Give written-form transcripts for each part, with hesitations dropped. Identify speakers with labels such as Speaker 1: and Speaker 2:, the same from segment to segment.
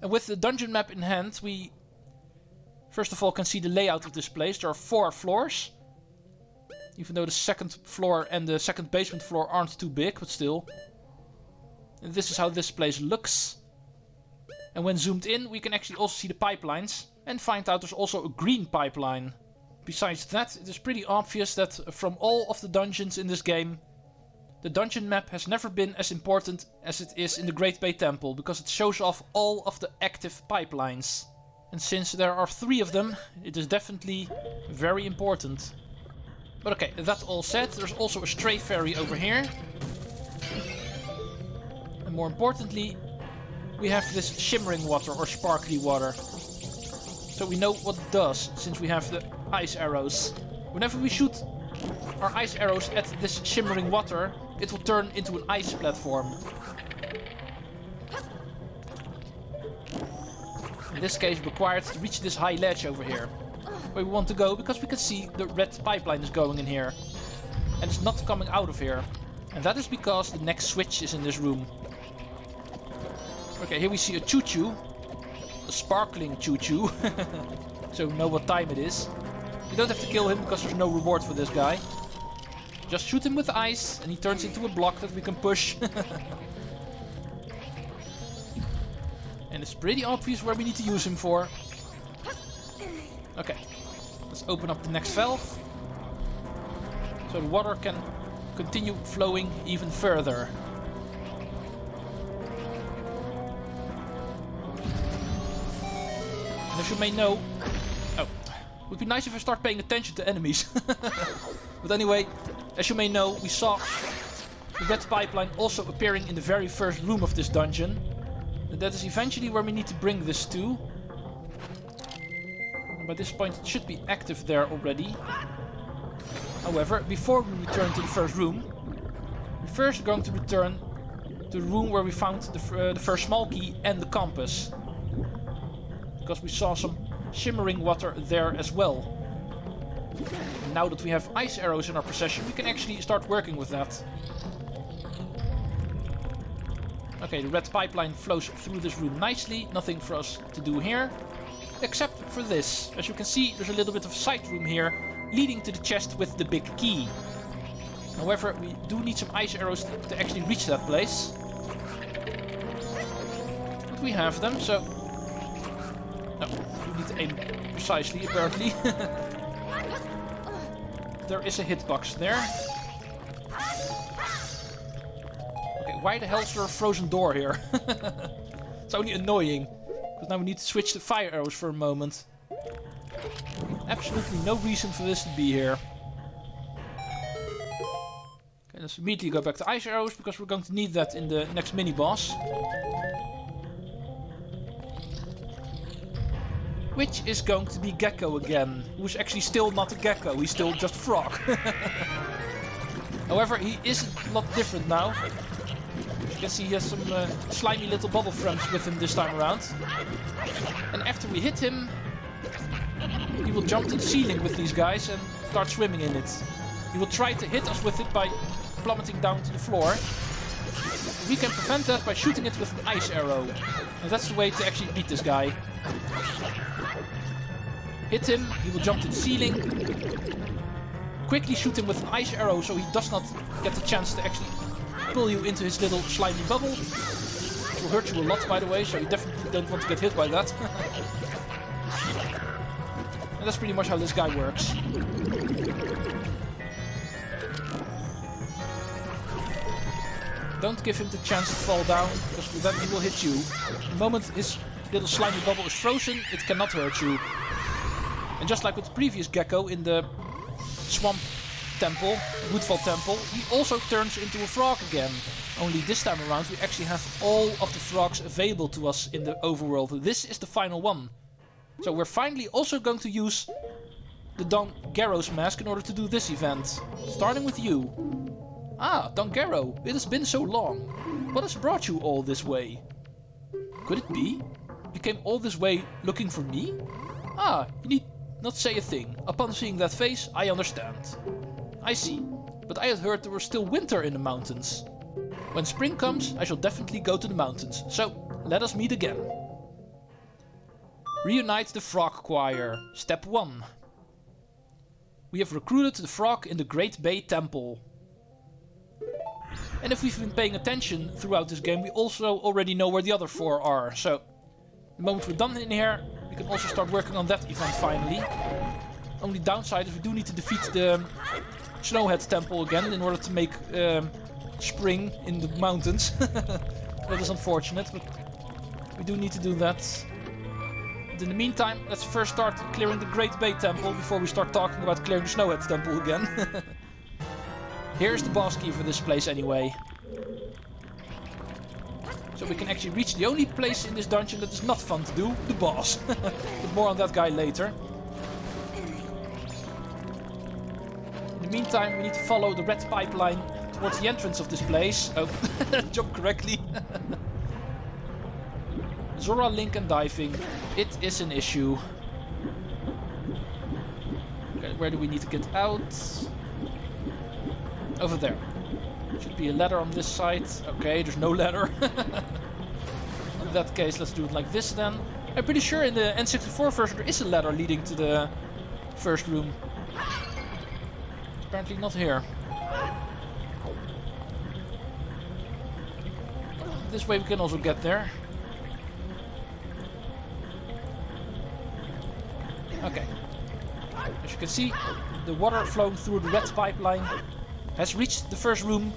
Speaker 1: And with the dungeon map in hand, we first of all can see the layout of this place. There are 4 floors. Even though the second floor and the second basement floor aren't too big, but still. And this is how this place looks. And when zoomed in, we can actually also see the pipelines. And find out there's also a green pipeline. Besides that, it is pretty obvious that from all of the dungeons in this game, the dungeon map has never been as important as it is in the Great Bay Temple, because it shows off all of the active pipelines. And since there are 3 of them, it is definitely very important. But okay, that all said, there's also a stray fairy over here. And more importantly, we have this shimmering water or sparkly water. So we know what it does, since we have the ice arrows. Whenever we shoot our ice arrows at this shimmering water, it will turn into an ice platform. In this case, required to reach this high ledge over here. Where we want to go, because we can see the red pipeline is going in here. And it's not coming out of here. And that is because the next switch is in this room. Okay, here we see a choo-choo. A sparkling choo-choo. So we know what time it is. You don't have to kill him, because there's no reward for this guy. Just shoot him with ice, and he turns into a block that we can push. And it's pretty obvious where we need to use him for. Okay, let's open up the next valve. So the water can continue flowing even further. And as you may know... Oh, it would be nice if I start paying attention to enemies. But anyway, as you may know, we saw the red pipeline also appearing in the very first room of this dungeon. And that is eventually where we need to bring this to. And by this point it should be active there already. However, before we return to the first room, we're first going to return to the room where we found the first small key and the compass. Because we saw some shimmering water there as well. And now that we have ice arrows in our possession, we can actually start working with that. Okay, the red pipeline flows through this room nicely. Nothing for us to do here. Except for this. As you can see, there's a little bit of side room here, leading to the chest with the big key. However, we do need some ice arrows to actually reach that place. But we have them, so... No, we need to aim precisely, apparently. There is a hitbox there. Okay, why the hell is there a frozen door here? It's only annoying. Because now we need to switch to fire arrows for a moment. Absolutely no reason for this to be here. Okay, let's immediately go back to ice arrows, because we're going to need that in the next mini-boss. Which is going to be Gecko again. Who's actually still not a gecko, he's still just a frog. However, he is a lot different now. You can see he has some slimy little bubble friends with him this time around. And after we hit him, he will jump to the ceiling with these guys and start swimming in it. He will try to hit us with it by plummeting down to the floor. We can prevent that by shooting it with an ice arrow. And that's the way to actually beat this guy. Hit him, he will jump to the ceiling. Quickly shoot him with an ice arrow so he does not get the chance to actually pull you into his little slimy bubble. It will hurt you a lot, by the way, so you definitely don't want to get hit by that. And that's pretty much how this guy works. Don't give him the chance to fall down, because then he will hit you. The moment his little slimy bubble is frozen, it cannot hurt you. And just like with the previous gecko in the swamp temple, Woodfall temple, he also turns into a frog again. Only this time around we actually have all of the frogs available to us in the overworld. This is the final one. So we're finally also going to use the Don Garrow's mask in order to do this event. Starting with you. Ah, Don Garrow, it has been so long. What has brought you all this way? Could it be? You came all this way looking for me? Ah, you need not say a thing. Upon seeing that face, I understand. I see. But I had heard there was still winter in the mountains. When spring comes, I shall definitely go to the mountains. So, let us meet again. Reunite the Frog Choir. Step 1. We have recruited the frog in the Great Bay Temple. And if we've been paying attention throughout this game, we also already know where the other 4 are. So, the moment we're done in here, we can also start working on that event finally. Only downside is we do need to defeat the Snowhead Temple again in order to make spring in the mountains. That is unfortunate, but we do need to do that. But in the meantime, let's first start clearing the Great Bay Temple before we start talking about clearing the Snowhead Temple again. Here's the boss key for this place anyway. So we can actually reach the only place in this dungeon that is not fun to do, the boss. But more on that guy later. In the meantime, we need to follow the red pipeline towards the entrance of this place. Oh, jump correctly. Zora, Link and diving. It is an issue. Okay, where do we need to get out? Over there. Should be a ladder on this side. Okay, there's no ladder. In that case, let's do it like this then. I'm pretty sure in the N64 version there is a ladder leading to the first room. Apparently not here. This way we can also get there. Okay. As you can see, the water flowing through the red pipeline has reached the first room.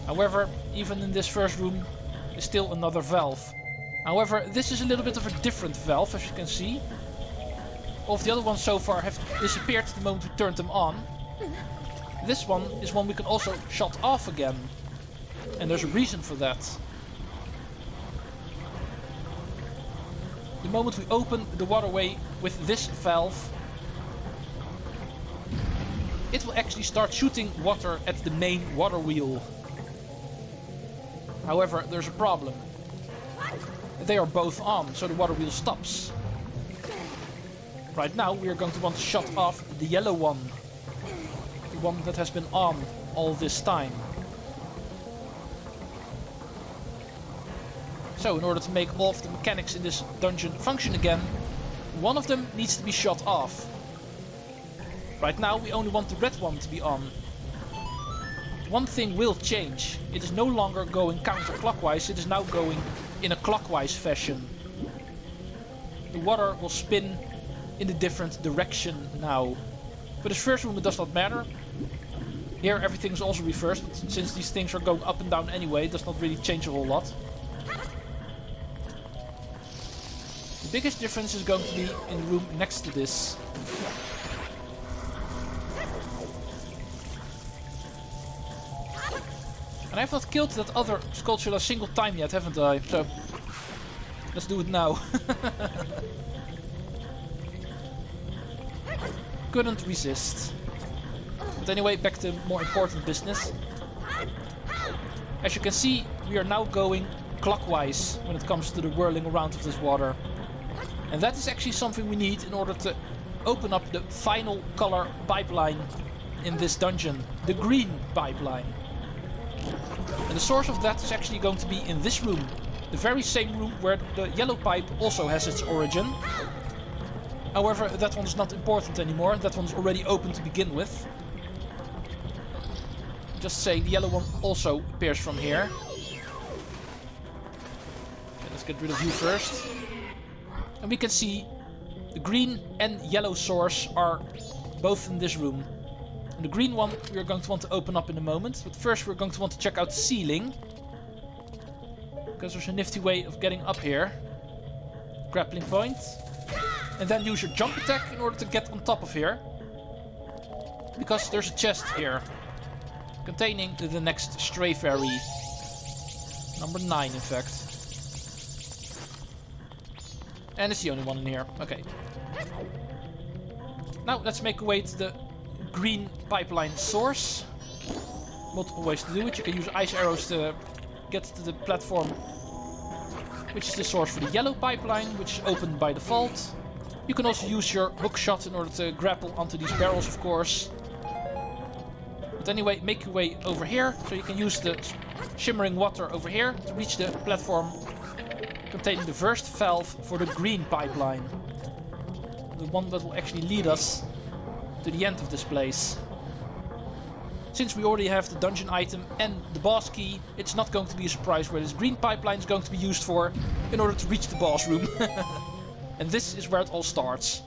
Speaker 1: However, even in this first room is still another valve. However, this is a little bit of a different valve, as you can see. All of the other ones so far have disappeared the moment we turned them on. This one is one we can also shut off again. And there's a reason for that. The moment we open the waterway with this valve, it will actually start shooting water at the main water wheel. However, there's a problem. They are both on, so the water wheel stops. Right now we are going to want to shut off the yellow one. The one that has been on all this time. So in order to make all of the mechanics in this dungeon function again, one of them needs to be shut off. Right now we only want the red one to be on. One thing will change. It is no longer going counterclockwise, it is now going in a clockwise fashion. The water will spin in a different direction now. For this first room it does not matter. Here everything is also reversed, but since these things are going up and down anyway, it does not really change a whole lot. The biggest difference is going to be in the room next to this. And I have not killed that other Skulltula a single time yet, haven't I? So, let's do it now. Couldn't resist. But anyway, back to more important business. As you can see, we are now going clockwise when it comes to the whirling around of this water. And that is actually something we need in order to open up the final color pipeline in this dungeon. The green pipeline. And the source of that is actually going to be in this room. The very same room where the yellow pipe also has its origin. However, that one is not important anymore. That one's already open to begin with. Just saying, the yellow one also appears from here. Okay, let's get rid of you first. And we can see the green and yellow source are both in this room. And the green one we are going to want to open up in a moment. But first we're going to want to check out the ceiling. Because there's a nifty way of getting up here. Grappling point. And then use your jump attack in order to get on top of here. Because there's a chest here. Containing the next stray fairy. Number 9 in fact. And it's the only one in here. Okay. Now let's make our way to the green pipeline source. Multiple ways to do it. You can use ice arrows to get to the platform, which is the source for the yellow pipeline, which is opened by default. You can also use your hook shot in order to grapple onto these barrels, of course. But anyway, make your way over here, so you can use the shimmering water over here to reach the platform. containing the first valve for the green pipeline. The one that will actually lead us to the end of this place. Since we already have the dungeon item and the boss key, it's not going to be a surprise where this green pipeline is going to be used for in order to reach the boss room. And this is where it all starts.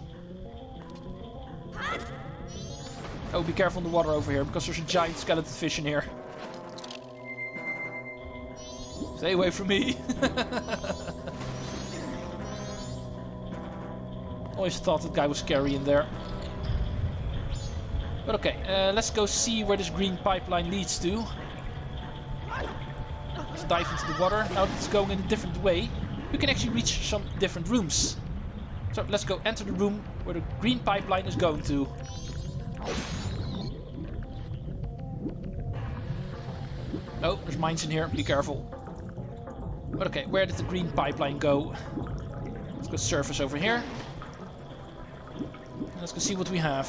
Speaker 1: Oh, be careful in the water over here, because there's a giant skeleton fish in here. Stay away from me. Always thought that guy was scary in there. But okay, let's go see where this green pipeline leads to. Let's dive into the water. Now that it's going in a different way, we can actually reach some different rooms. So let's go enter the room where the green pipeline is going to. Oh, there's mines in here, be careful. But okay, where did the green pipeline go? Let's go surface over here. Let's go see what we have.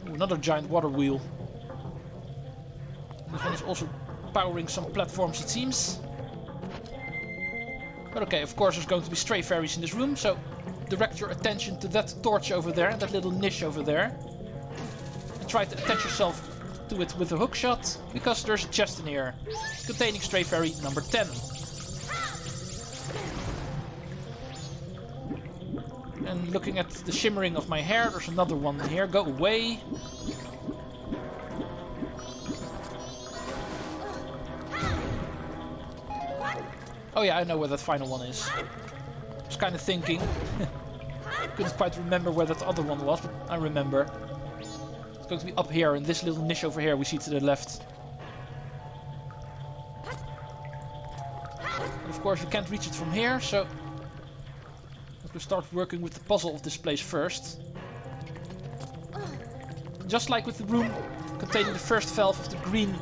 Speaker 1: Ooh, another giant water wheel. This one is also powering some platforms, it seems. But okay, of course there's going to be stray fairies in this room, so direct your attention to that torch over there, that little niche over there. And try to attach yourself to it with a hook shot, because there's a chest in here containing stray fairy number 10. And looking at the shimmering of my hair, there's another one in here. Go away. Oh yeah, I know where that final one is. I was kind of thinking. Couldn't quite remember where that other one was, but I remember. It's going to be up here in this little niche over here we see to the left. And of course we can't reach it from here, so let's go start working with the puzzle of this place first. Just like with the room containing the first valve of the green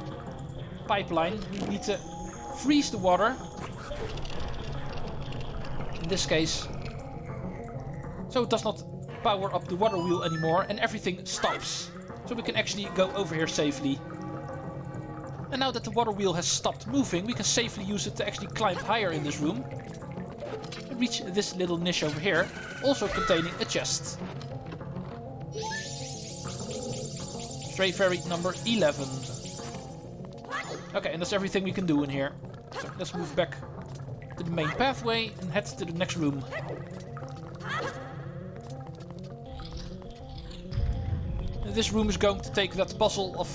Speaker 1: pipeline, we need to freeze the water. In this case, so it does not power up the water wheel anymore and everything stops. So we can actually go over here safely. And now that the water wheel has stopped moving, we can safely use it to actually climb higher in this room. And reach this little niche over here, also containing a chest. Stray fairy number 11. Okay, and that's everything we can do in here. So let's move back to the main pathway and head to the next room. This room is going to take that puzzle of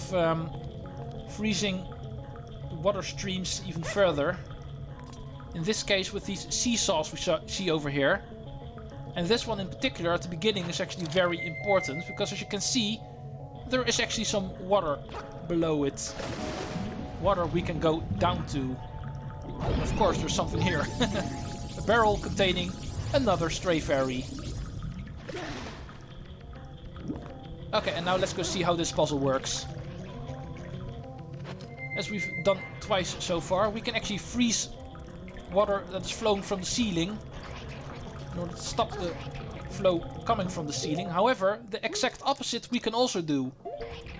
Speaker 1: freezing the water streams even further. In this case with these seesaws we see over here. And this one in particular at the beginning is actually very important, because as you can see, there is actually some water below it. Water we can go down to. And of course there's something here. A barrel containing another stray fairy. Okay, and now let's go see how this puzzle works. As we've done twice so far, we can actually freeze water that is flowing from the ceiling in order to stop the flow coming from the ceiling. However, the exact opposite we can also do.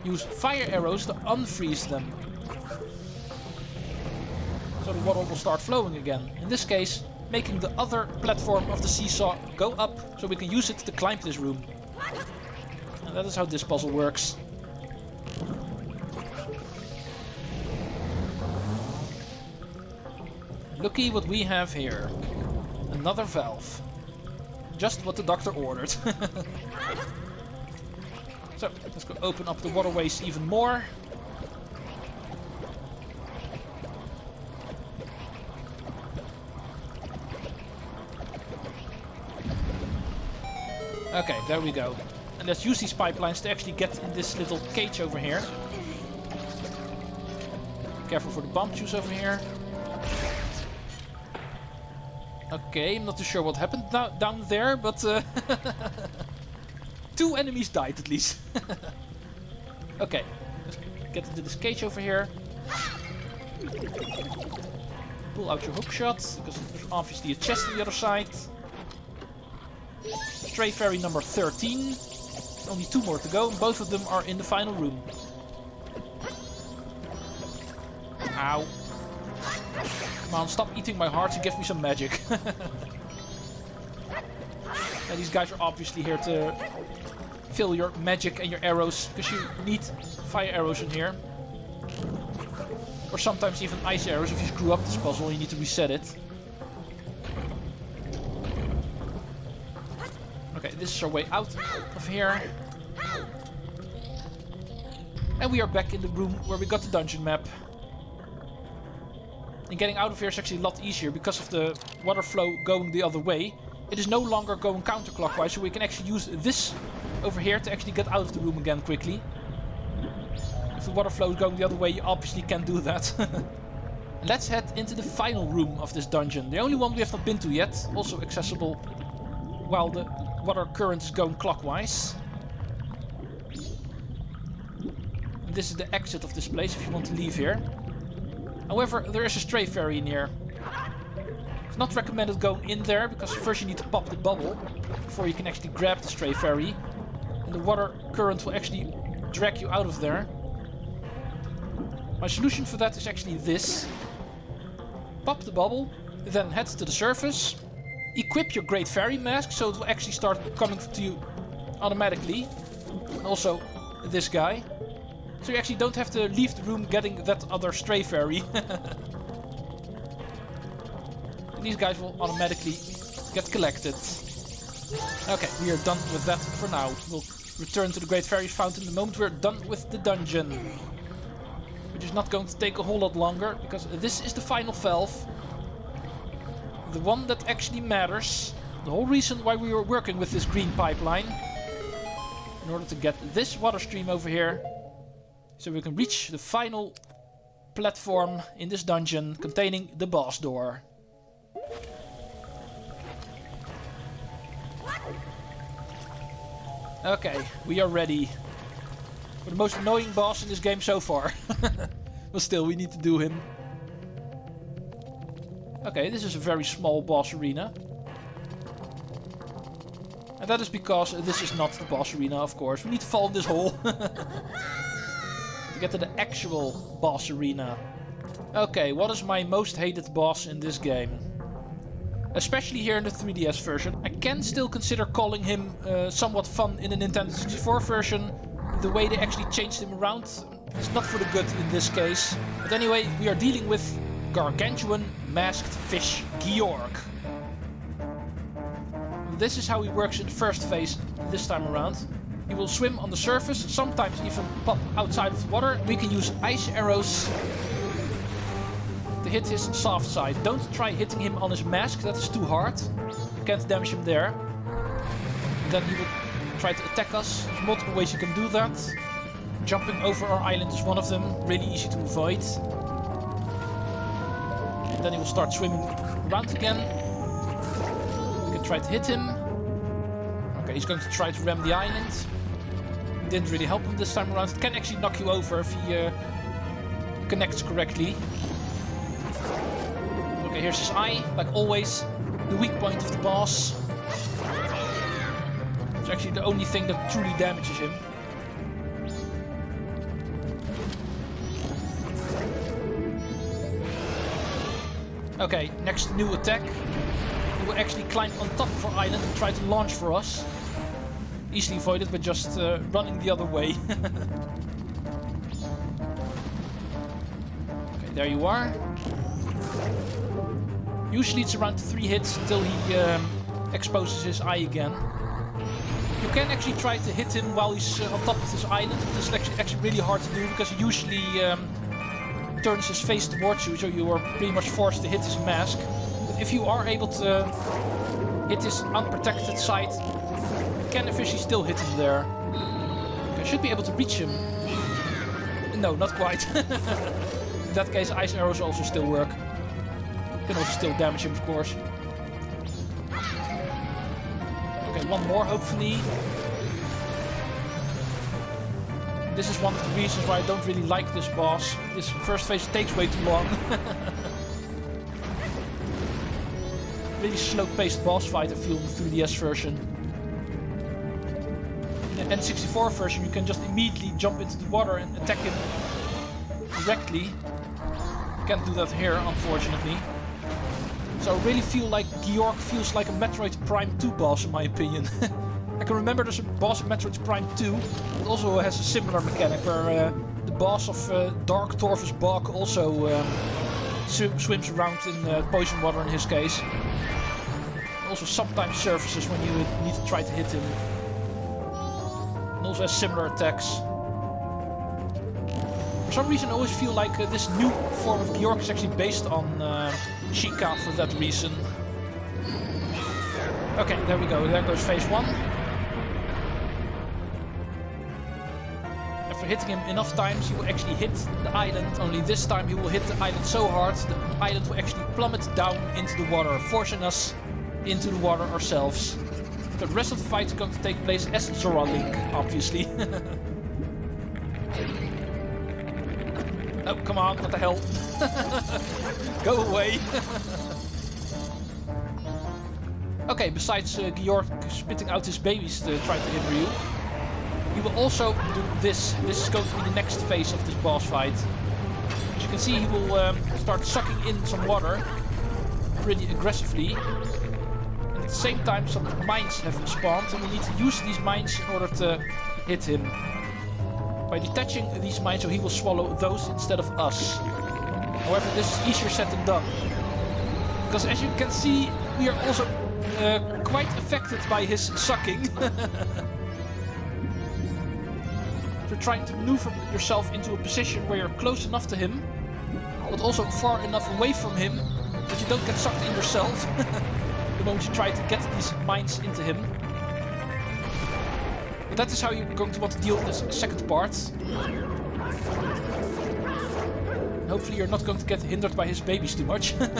Speaker 1: Use fire arrows to unfreeze them. So the water will start flowing again. In this case, making the other platform of the seesaw go up so we can use it to climb this room. And that is how this puzzle works. Looky what we have here. Another valve. Just what the doctor ordered. So, let's go open up the waterways even more. Okay, there we go. And let's use these pipelines to actually get in this little cage over here. Careful for the bomb juice over here. Okay, I'm not too sure what happened down there, but 2 enemies died at least. Okay, let's get into this cage over here. Pull out your hook shot, because there's obviously a chest on the other side. Stray fairy number 13. Only 2 more to go, and both of them are in the final room. Ow. Come on, stop eating my hearts and give me some magic. And these guys are obviously here to fill your magic and your arrows, because you need fire arrows in here. Or sometimes even ice arrows. If you screw up this puzzle, you need to reset it. Okay, this is our way out of here. And we are back in the room where we got the dungeon map. And getting out of here is actually a lot easier because of the water flow going the other way. It is no longer going counterclockwise, so we can actually use this over here to actually get out of the room again quickly. If the water flow is going the other way, you obviously can't do that. Let's head into the final room of this dungeon. The only one we have not been to yet, also accessible while the water current is going clockwise. And this is the exit of this place if you want to leave here. However, there is a stray fairy in here. It's not recommended going in there, because first you need to pop the bubble before you can actually grab the stray fairy. And the water current will actually drag you out of there. My solution for that is actually this. Pop the bubble, then head to the surface. Equip your Great Fairy Mask, so it will actually start coming to you automatically. And also this guy. So you actually don't have to leave the room getting that other stray fairy. And these guys will automatically get collected. Okay, we are done with that for now. We'll return to the Great Fairy Fountain the moment we're done with the dungeon. Which is not going to take a whole lot longer, because this is the final valve. The one that actually matters. The whole reason why we were working with this green pipeline. In order to get this water stream over here. So we can reach the final platform in this dungeon containing the boss door. Okay, we are ready. For the most annoying boss in this game so far. But still, we need to do him. Okay, this is a very small boss arena. And that is because this is not the boss arena, of course. We need to fall in this hole. To get to the actual boss arena. Okay, what is my most hated boss in this game? Especially here in the 3DS version. I can still consider calling him somewhat fun in the Nintendo 64 version. The way they actually changed him around is not for the good in this case. But anyway, we are dealing with Gargantuan Masked Fish Gyorg. This is how he works in the first phase this time around. He will swim on the surface, sometimes even pop outside of the water. We can use ice arrows to hit his soft side. Don't try hitting him on his mask, that is too hard. You can't damage him there. Then he will try to attack us. There's multiple ways you can do that. Jumping over our island is one of them, really easy to avoid. And then he will start swimming around again. You can try to hit him. Okay, he's going to try to ram the island. Didn't really help him this time around. It can actually knock you over if he connects correctly. Okay, here's his eye, like always, the weak point of the boss. It's actually the only thing that truly damages him. Okay, next new attack. He will actually climb on top of our island and try to launch for us. Easily avoided by just running the other way. Okay, there you are. Usually it's around 3 hits until he exposes his eye again. You can actually try to hit him while he's on top of this island, but this is actually really hard to do because he usually turns his face towards you, so you are pretty much forced to hit his mask. But if you are able to hit his unprotected side, you can officially still hit him there. Okay, I should be able to reach him. No, not quite. In that case, ice arrows also still work. You can also still damage him, of course. Okay, one more, hopefully. This is one of the reasons why I don't really like this boss. This first phase takes way too long. Really slow-paced boss fight, I feel, in the 3DS version. In the N64 version, you can just immediately jump into the water and attack him directly. You can't do that here, unfortunately. So I really feel like Gyorg feels like a Metroid Prime 2 boss in my opinion. I can remember there's a boss in Metroid Prime 2 that also has a similar mechanic where the boss of Dark Torvus Bog also swims around in poison water in his case. Also sometimes surfaces when you need to try to hit him. And also has similar attacks. For some reason I always feel like this new form of Gyorg is actually based on Chykka for that reason. Okay, there we go. There goes phase 1. After hitting him enough times he will actually hit the island, only this time he will hit the island so hard the island will actually plummet down into the water, forcing us into the water ourselves. The rest of the fight is going to take place as Zora Link, obviously. Oh, come on, what the hell? Go away! Okay, besides Gyorg spitting out his babies to try to hit Ryu, he will also do this. This is going to be the next phase of this boss fight. As you can see, he will start sucking in some water pretty aggressively. And at the same time, some mines have spawned, and we need to use these mines in order to hit him. By detaching these mines, so he will swallow those instead of us. However, this is easier said than done. Because as you can see, we are also quite affected by his sucking. You're trying to maneuver yourself into a position where you're close enough to him, but also far enough away from him that you don't get sucked in yourself the moment you try to get these mines into him. But that is how you're going to want to deal with this second part. Hopefully you're not going to get hindered by his babies too much. Okay,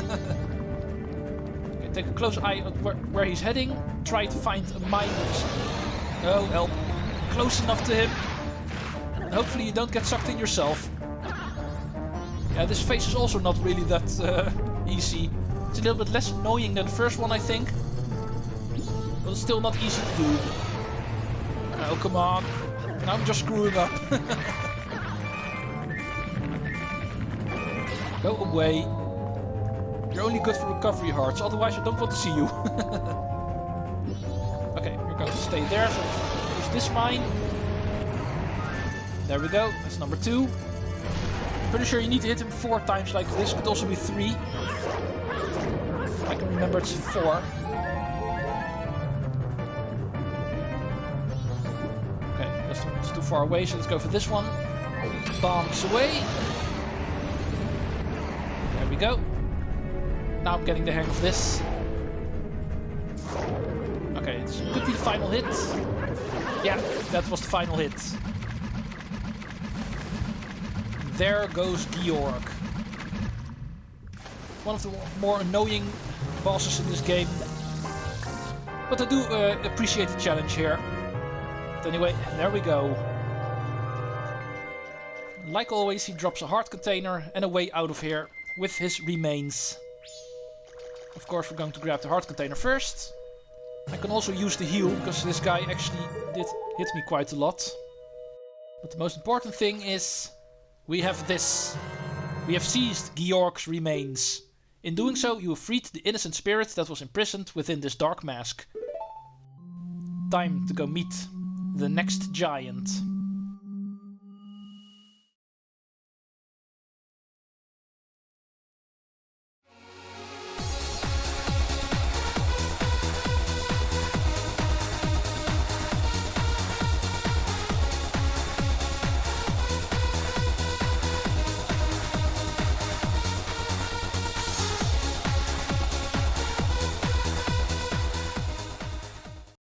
Speaker 1: take a close eye on where he's heading. Try to find a mine. Oh, help. Close enough to him. And hopefully you don't get sucked in yourself. Yeah, this phase is also not really that easy. It's a little bit less annoying than the first one, I think. But it's still not easy to do. Oh, come on. Now I'm just screwing up. Go away. You're only good for recovery hearts, otherwise I don't want to see you. Okay, you're going to stay there. So use this mine. There we go. That's number 2. Pretty sure you need to hit him 4 times like this. Could also be 3. I can remember it's 4. It's too far away, so let's go for this one. Bombs away. There we go. Now I'm getting the hang of this. Okay, this could be the final hit. Yeah, that was the final hit. There goes Gyorg. One of the more annoying bosses in this game. But I do appreciate the challenge here. But anyway, there we go. Like always, he drops a heart container and a way out of here with his remains. Of course, we're going to grab the heart container first. I can also use the heal, because this guy actually did hit me quite a lot. But the most important thing is, we have this. We have seized Gyorg's remains. In doing so, you have freed the innocent spirit that was imprisoned within this dark mask. Time to go meet the next giant.